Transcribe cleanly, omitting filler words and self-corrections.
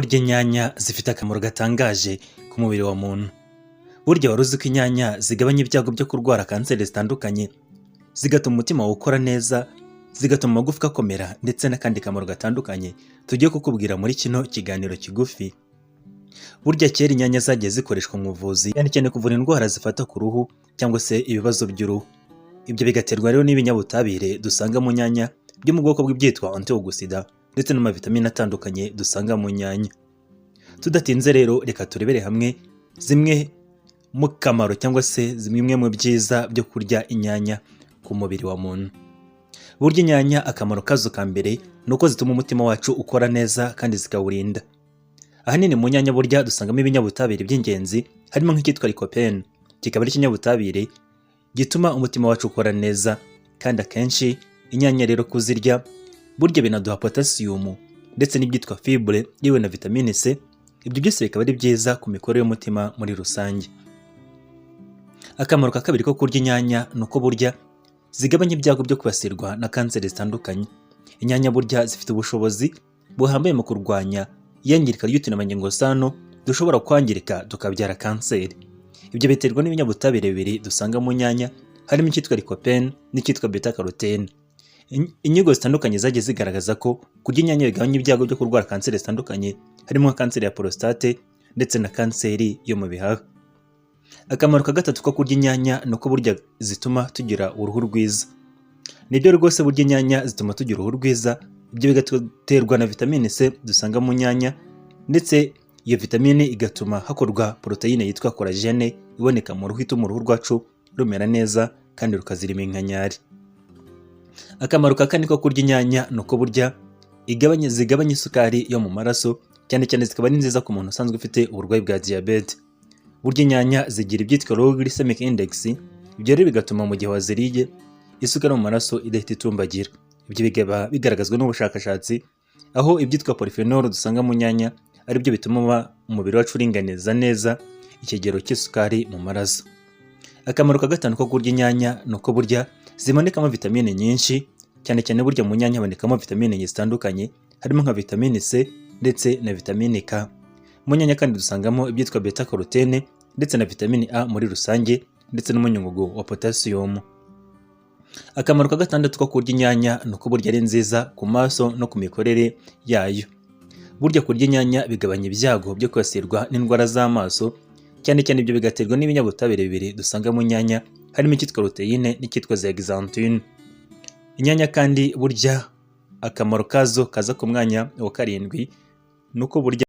Burya inyanya zifite akamaro gatangaje ku mubiri wa muntu. Burya wari uzi ko inyanya zigabanya ibyago byo kurwara kanseri zitandukanye, zigatuma umutima wawe ukora neza, zigatuma amagufwa akomera ndetse n'akandi kamaro gatandukanye tugiye kukubwira muri kino kiganiro kigufi. Burya kera inyanya zagiye zikoreshwa mu buvuzi cyane cyane kuvura indwara zifata ku ruhu cyangwa se ibibazo by'uruhu. Ibyo bigaterwa rero n'ibinyabutabire dusanga mu nyanya byo mu bwoko bw'ibyitwa antioxidant ndetse n'amavitamine atandukanye dusanga mu nyanya. Tudatinze rero reka turebere hamwe zimwe mu kamaro cyangwa se zimwe mu byiza byo kurya inyanya ku mubiri wa muntu. Burya inyanya akamaro kazo ka mbere ni uko zituma umutima wacu ukora neza kandi zikawurinda. Ahanini mu nyanya burya dusangamo ibinyabutabire by'ingenzi harimo nk'icyitwa lycopene, kikaba ari ikinyabutabire gituma umutima wacu ukora neza, kandi akenshi inyanya rero kuzirya burya binaduha potassium ndetse n'ibyitwa fibre yewe na vitamine C. Ibyo byose bikaba ari byiza ku mikorere y'umutima muri rusange. Akamaro ka kabiri ko kurya inyanya ni uko burya zigabanya ibyago byo kwibasirwa na kanseri zitandukanye. Inyanya burya zifite ubushobozi buhambaye mu kurwanya iyangirika ry'uturemangingo sano dushobora kwangirika tukabyara kanseri. Ibyo biterwa n'ibinyabutabire bibiri dusanga mu nyanya harimo icyitwa lycopene n'icyitwa beta carotene. Inyigo zitandukanye zagiye zigaragaza ko kurya inyanya bigabanya ibyago byo kurwara kanseri zitandukanye harimo nka kanseri ya prostate ndetse na kanseri yo mu bihaha. Akamaro ka gatatu ko kurya inyanya ni uko burya zituma tugira uruhu rwiza. Nibyo rwose burya inyanya zituma tugira uruhu rwiza, ibyo bigaterwa na vitamine C dusanga mu nyanya, ndetse iyo vitamine igatuma hakorwa poroteyine yitwa collagen iboneka mu ruhu ituma uruhu rwacu rumera neza kandi rukazira iminkanyari. Akamaro ka kane ko kurya inyanya ni uko burya zigabanya isukari yo mu maraso, cyane cyane zikaba ari nziza ku muntu usanzwe ufite uburwayi bwa diyabete. Burya inyanya zigira ibyitwa low glycemic index, ibyo rero bigatuma mu gihe waziriye isukari mu maraso idahita itumbagira. Ibyo bikaba bigaragazwa n'ubushakashatsi, aho ibyitwa polyphenol dusanga mu nyanya ari byo bituma umubiri wacu uringaniza neza ikigero cy'isukari mu maraso. Akamaro ka gatanu ko kurya inyanya ni uko burya zibonekamo vitamine nyinshi, cyane cyane burya mu nyanya habonekamo vitamine zitandukanye harimo nka vitamine C ndetse na vitamine K. Mu nyanya kandi dusangamo ibyitwa beta carotene ndetse na vitamine A muri rusange, ndetse n'umunyungugu wa potassium. Akamaro ka gatandatu ko kurya inyanya ni uko burya ari nziza ku maso no ku mikorere yayo. Burya kurya inyanya bigabanya ibyago byo kwibasirwa n'indwara z'amaso, cyane cyane ibyo bigaterwa n'ibinyabutabire bibiri dusanga mu nyanya harimo icyitwa luteine n'icyitwa zeaxanthine. Inyanya kandi burya akamaro kazo kaza ku mwanya wa karindwi ni uko burya